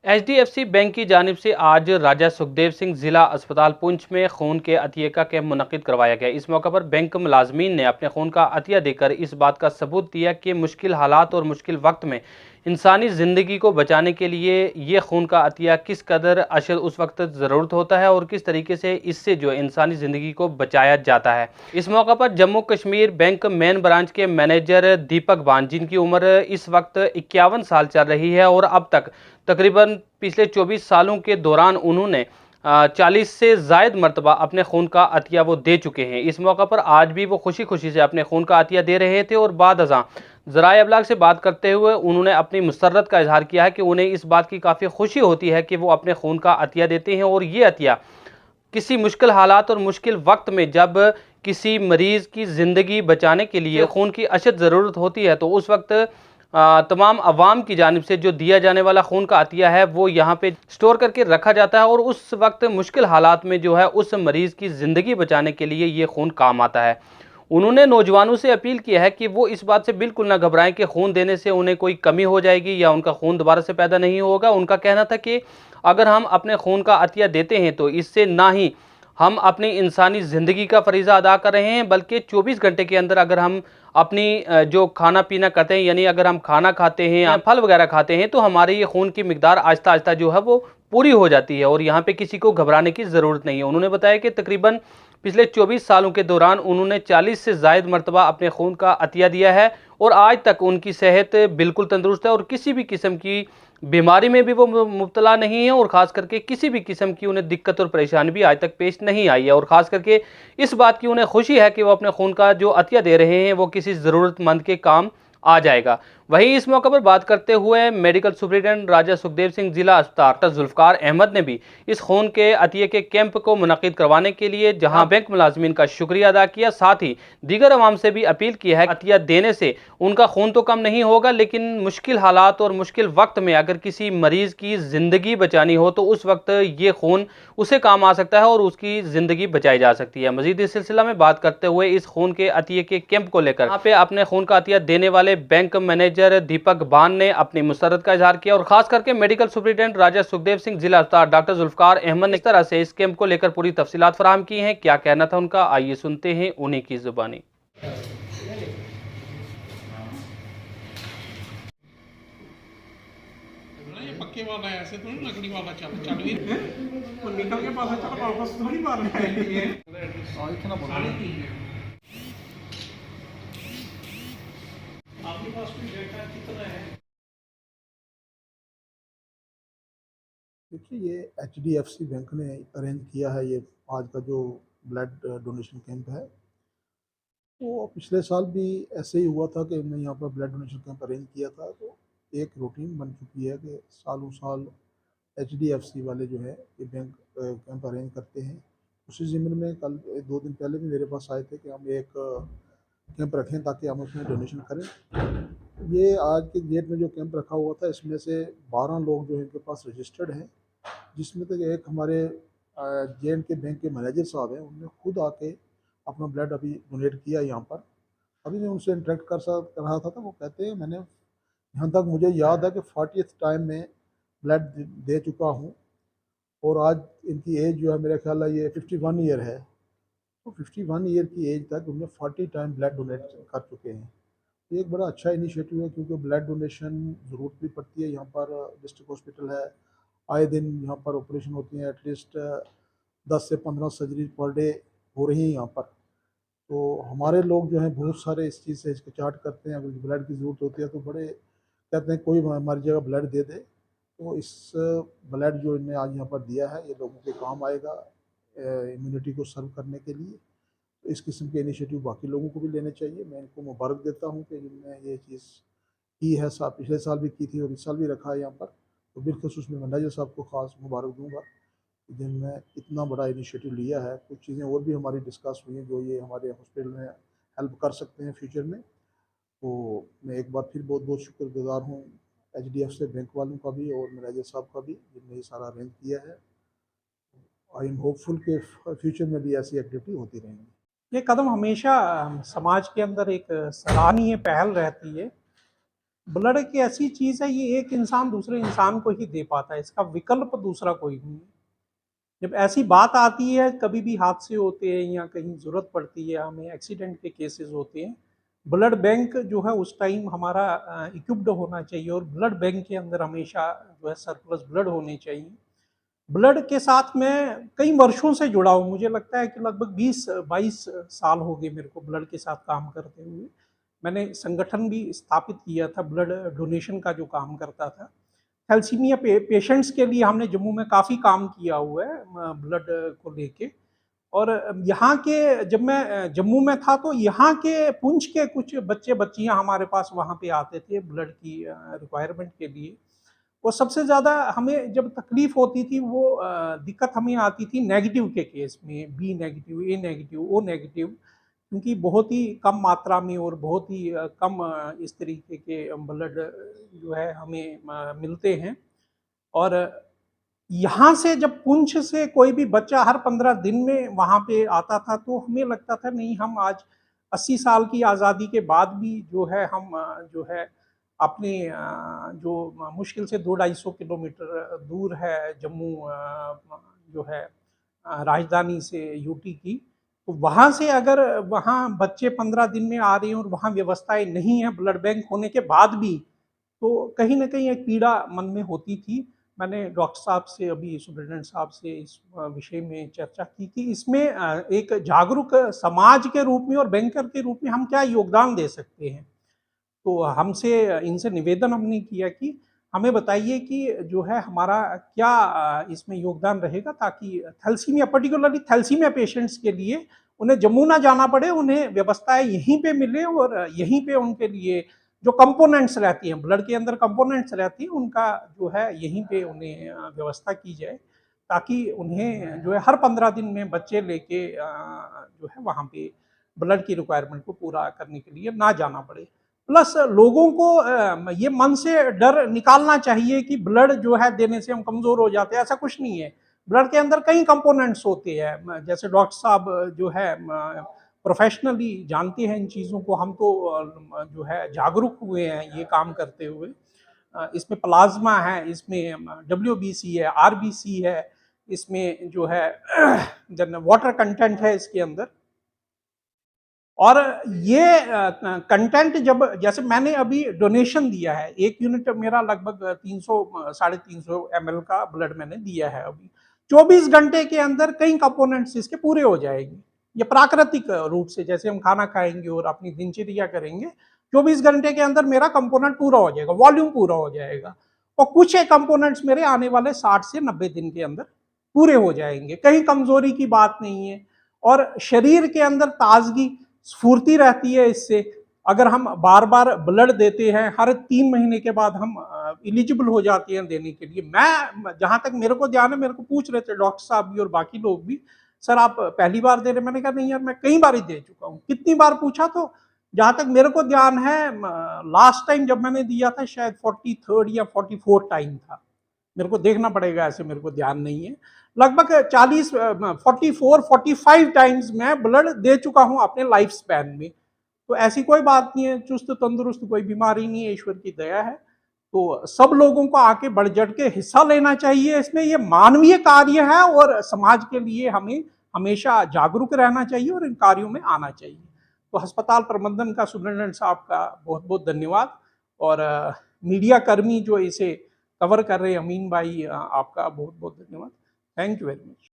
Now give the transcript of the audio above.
HDFC bank की जानिब से आज राजा सुखदेव सिंह जिला अस्पताल पुंछ में खून के अतिये का कैंप मुनक्किद करवाया गया। इस मौके पर बैंक मुलाजमीन ने अपने खून का अतिया देकर इस बात का सबूत दिया कि मुश्किल हालात और मुश्किल वक्त में इंसानी ज़िंदगी को बचाने के लिए ये खून का अतिया किस कदर अशद उस वक्त ज़रूरत होता है और किस तरीके से इससे जो इंसानी ज़िंदगी को बचाया जाता है। इस मौके पर Jammu Kashmir bank main branch के मैनेजर दीपक बान, जिनकी उम्र इस वक्त 51 साल चल रही है और अब तक तकरीबन पिछले 24 सालों के दौरान उन्होंने 40 से ज़ायद मरतबा अपने खून का अतिया वो दे चुके हैं। इस मौका पर आज भी वो खुशी खुशी से अपने खून का अतिया दे रहे थे और बाद अज़ां ज़राए अबलाग से बात करते हुए उन्होंने अपनी मुसर्रत का इजहार किया है कि उन्हें इस बात की काफ़ी खुशी होती है कि वो अपने खून का अतिया देते हैं और ये अतिया किसी मुश्किल हालात और मुश्किल वक्त में जब किसी मरीज़ की ज़िंदगी बचाने के लिए खून की अशद ज़रूरत होती है तो उस वक्त तमाम अवाम की जानिब से जो दिया जाने वाला खून का अतिया है वो यहाँ पे स्टोर करके रखा जाता है और उस वक्त मुश्किल हालात में जो है उस मरीज़ की ज़िंदगी बचाने के लिए ये खून काम आता है। उन्होंने नौजवानों से अपील किया है कि वो इस बात से बिल्कुल ना घबराएं कि खून देने से उन्हें कोई कमी हो जाएगी या उनका खून दोबारा से पैदा नहीं होगा। उनका कहना था कि अगर हम अपने खून का अतिया देते हैं तो इससे ना ही हम अपनी इंसानी ज़िंदगी का फरीज़ा अदा कर रहे हैं, बल्कि 24 घंटे के अंदर अगर हम अपनी जो खाना पीना करते हैं, यानी अगर हम खाना खाते हैं या फल वगैरह खाते हैं, तो हमारे ये खून की मिकदार आहिस्ता आहिस्ता जो है वो पूरी हो जाती है और यहाँ पे किसी को घबराने की ज़रूरत नहीं है। उन्होंने बताया कि तकरीबन पिछले 24 सालों के दौरान उन्होंने 40 से ज़ायद मरतबा अपने खून का अतिया दिया है और आज तक उनकी सेहत बिल्कुल तंदुरुस्त है और किसी भी किस्म की बीमारी में भी वो मुब्तला नहीं है और ख़ास करके किसी भी किस्म की उन्हें दिक्कत और परेशानी भी आज तक पेश नहीं आई है और ख़ास करके इस बात की उन्हें खुशी है कि वो अपने खून का जो अतिया दे रहे हैं वो किसी ज़रूरतमंद के काम आ जाएगा। वहीं इस मौके पर बात करते हुए मेडिकल सुपरिटेंडेंट राजा सुखदेव सिंह जिला अस्पताल डॉक्टर जुल्फ़कार अहमद ने भी इस खून के अतिये के कैंप को मुनक्किद करवाने के लिए जहां बैंक मुलाजमीन का शुक्रिया अदा किया, साथ ही दीगर अवाम से भी अपील की है अतिया देने से उनका खून तो कम नहीं होगा, लेकिन मुश्किल हालात और मुश्किल वक्त में अगर किसी मरीज की ज़िंदगी बचानी हो तो उस वक्त ये खून उसे काम आ सकता है और उसकी ज़िंदगी बचाई जा सकती है। मजीद इस सिलसिला में बात करते हुए इस खून के अतिये के कैंप को लेकर यहाँ पे अपने खून का अतिया देने वाले बैंक मैनेजर दीपक बान ने अपनी मुसरत का इजहार किया और खास करके मेडिकल सुपरिटेंडेंट राजा सुखदेव सिंह जिला अस्पताल डॉक्टर जुल्फ़कार अहमद ने इस तरह से इस कैंप को लेकर पूरी तफसीलात फराहम की हैं। क्या कहना था उनका, आइए सुनते हैं उन्हीं की जुबानी। ये पक्के वाला है, ऐसे थोड़ी लकड़ी वाला चल चल भी वो निकल के पता चला वापस थोड़ी मारना है ये इतना सारी चीज है। आपके पास कोई डेटा कितना है? देखिए, ये एचडीएफसी बैंक ने अरेंज किया है। ये आज का जो ब्लड डोनेशन कैंप है वो पिछले साल भी ऐसे ही हुआ था कि हमने यहाँ पर ब्लड डोनेशन कैंप अरेंज किया था। तो एक रूटीन बन चुकी है कि सालों साल एचडीएफसी वाले जो है ये बैंक कैंप अरेंज करते हैं। उसी ज़िम्मन में कल 2 दिन पहले भी मेरे पास आए थे कि हम एक कैंप रखें ताकि हम उसमें डोनेशन करें। ये आज के डेट में जो कैंप रखा हुआ था इसमें से 12 लोग जो है इनके पास रजिस्टर्ड हैं, जिसमें तक एक हमारे जे.एंड.के बैंक के मैनेजर साहब हैं, उन्होंने खुद आके अपना ब्लड अभी डोनेट किया यहाँ पर। अभी मैं उनसे इंटरेक्ट कर रहा था तो वो कहते हैं मैंने यहाँ तक मुझे याद है कि 40th टाइम में ब्लड दे चुका हूँ और आज इनकी एज जो है मेरा ख्याल है ये 51 ईयर है। तो 51 ईयर की एज तक उन्होंने 40 टाइम ब्लड डोनेट कर चुके हैं। ये एक बड़ा अच्छा इनिशिएटिव है क्योंकि ब्लड डोनेशन ज़रूरत भी पड़ती है। यहाँ पर डिस्ट्रिक्ट हॉस्पिटल है, आए दिन यहाँ पर ऑपरेशन होती हैं, एटलीस्ट 10 से 15 सर्जरी पर डे हो रही हैं यहाँ पर। तो हमारे लोग जो हैं बहुत सारे इस चीज़ से हिचकिचाहट करते हैं, अगर ब्लड की ज़रूरत होती है तो बड़े कहते हैं कोई हमारी जगह ब्लड दे दे। तो इस ब्लड जो इन्हें आज यहाँ पर दिया है ये लोगों के काम आएगा इम्यूनिटी को सर्व करने के लिए। तो इस किस्म के इनिशिएटिव बाकी लोगों को भी लेने चाहिए। मैं इनको मुबारक देता हूँ कि जिनने ये चीज़ की है। पिछले साल भी की थी और इस साल भी रखा है यहाँ पर। तो बिलखसूस मैं मैनेजर साहब को ख़ास मुबारक दूँगा जिनने इतना बड़ा इनिशिएटिव लिया है। कुछ चीज़ें और भी हमारी डिस्कस हुई हैं जो ये हमारे हॉस्पिटल में हेल्प कर सकते हैं फ्यूचर में। तो मैं एक बार फिर बहुत बहुत शुक्रगुजार हूँ एचडीएफसी बैंक वालों का भी और मैनेजर साहब का भी जिनने ये सारा अरेंज किया है। आई एम होपफुल कि फ्यूचर में भी ऐसी एक्टिविटी होती रहेंगी। ये कदम हमेशा समाज के अंदर एक सराहनीय पहल रहती है ब्लड एक ऐसी चीज़ है, ये एक इंसान दूसरे इंसान को ही दे पाता है, इसका विकल्प दूसरा कोई नहीं है। जब ऐसी बात आती है, कभी भी हादसे होते हैं या कहीं ज़रूरत पड़ती है, हमें एक्सीडेंट के केसेस होते हैं, ब्लड बैंक जो है उस टाइम हमारा इक्विप्ड होना चाहिए और ब्लड बैंक के अंदर हमेशा जो है सरप्लस ब्लड होने चाहिए। ब्लड के साथ मैं कई वर्षों से जुड़ा हूँ, मुझे लगता है कि लगभग 20-22 साल हो गए मेरे को ब्लड के साथ काम करते हुए। मैंने संगठन भी स्थापित किया था ब्लड डोनेशन का जो काम करता था। थैलेसीमिया पेशेंट्स के लिए हमने जम्मू में काफ़ी काम किया हुआ है ब्लड को लेके। और यहाँ के जब मैं जम्मू में था तो यहाँ के पुंछ के कुछ बच्चे बच्चियाँ हमारे पास वहाँ पे आते थे ब्लड की रिक्वायरमेंट के लिए। और सबसे ज़्यादा हमें जब तकलीफ़ होती थी वो दिक्कत हमें आती थी नेगेटिव के केस में, बी नेगेटिव, ए नेगेटिव, ओ नेगेटिव, क्योंकि बहुत ही कम मात्रा में और बहुत ही कम इस तरीके के ब्लड जो है हमें मिलते हैं। और यहाँ से जब पुंछ से कोई भी बच्चा हर 15 दिन में वहाँ पे आता था तो हमें लगता था नहीं, हम आज 80 साल की आज़ादी के बाद भी जो है हम जो है अपने जो मुश्किल से 200-250 किलोमीटर दूर है जम्मू जो है राजधानी से यूटी की, तो वहाँ से अगर वहाँ बच्चे 15 दिन में आ रहे हैं और वहाँ व्यवस्थाएं नहीं है ब्लड बैंक होने के बाद भी, तो कहीं न कहीं एक पीड़ा मन में होती थी। मैंने डॉक्टर साहब से, अभी सुप्रिटेंडेंट साहब से इस विषय में चर्चा की कि इसमें एक जागरूक समाज के रूप में और बैंकर के रूप में हम क्या योगदान दे सकते हैं। तो हमसे इनसे निवेदन हमने किया कि हमें बताइए कि जो है हमारा क्या इसमें योगदान रहेगा, ताकि थैलेसीमिया, पर्टिकुलरली थैलेसीमिया पेशेंट्स के लिए उन्हें जम्मू ना जाना पड़े, उन्हें व्यवस्थाएं यहीं पे मिले और यहीं पे उनके लिए जो कंपोनेंट्स रहती हैं, ब्लड के अंदर कंपोनेंट्स रहती हैं, उनका जो है यहीं पे उन्हें व्यवस्था की जाए, ताकि उन्हें जो है हर 15 दिन में बच्चे लेके जो है वहाँ पे ब्लड की रिक्वायरमेंट को पूरा करने के लिए ना जाना पड़े। प्लस लोगों को ये मन से डर निकालना चाहिए कि ब्लड जो है देने से हम कमज़ोर हो जाते हैं, ऐसा कुछ नहीं है। ब्लड के अंदर कई कंपोनेंट्स होते हैं, जैसे डॉक्टर साहब जो है प्रोफेशनली जानते हैं इन चीज़ों को, हम तो जो है जागरूक हुए हैं ये काम करते हुए। इसमें प्लाज्मा है, इसमें डब्ल्यूबीसी है, आरबीसी है, इसमें जो है देन वाटर कंटेंट है इसके अंदर। और ये कंटेंट जब, जैसे मैंने अभी डोनेशन दिया है, 1 यूनिट मेरा लगभग 300 साढ़े 300 ml का ब्लड मैंने दिया है अभी। 24 घंटे के अंदर कई कंपोनेंट्स इसके पूरे हो जाएंगे। ये प्राकृतिक रूप से जैसे हम खाना खाएंगे और अपनी दिनचर्या करेंगे, 24 घंटे के अंदर मेरा कंपोनेंट पूरा हो जाएगा, वॉल्यूम पूरा हो जाएगा। और कुछ एक कंपोनेंट्स मेरे आने वाले 60 से 90 दिन के अंदर पूरे हो जाएंगे। कहीं कमजोरी की बात नहीं है और शरीर के अंदर ताजगी, स्फूर्ति रहती है इससे। अगर हम बार बार ब्लड देते हैं, हर 3 महीने के बाद हम एलिजिबल हो जाते हैं देने के लिए। मैं, जहाँ तक मेरे को ध्यान है, मेरे को पूछ रहे थे डॉक्टर साहब भी और बाकी लोग भी, सर आप पहली बार दे रहे? मैंने कहा नहीं यार, मैं कई बार ही दे चुका हूँ। कितनी बार पूछा, तो जहाँ तक मेरे को ध्यान है लास्ट टाइम जब मैंने दिया था शायद 43rd या 44th टाइम था। मेरे को देखना पड़ेगा, ऐसे मेरे को ध्यान नहीं है। लगभग 44-45 टाइम्स मैं ब्लड दे चुका हूं अपने लाइफ स्पैन में। तो ऐसी कोई बात नहीं है, चुस्त तंदुरुस्त कोई बीमारी नहीं है, ईश्वर की दया है। तो सब लोगों को आके बढ़ चढ़ के हिस्सा लेना चाहिए इसमें। ये मानवीय कार्य है और समाज के लिए हमें हमेशा जागरूक रहना चाहिए और इन कार्यों में आना चाहिए। तो अस्पताल प्रबंधन का, सुप्रिटेंडेंट साहब का बहुत बहुत धन्यवाद, और मीडिया कर्मी जो इसे कवर कर रहे हैं, अमीन भाई, आपका बहुत बहुत धन्यवाद। Thank you very much.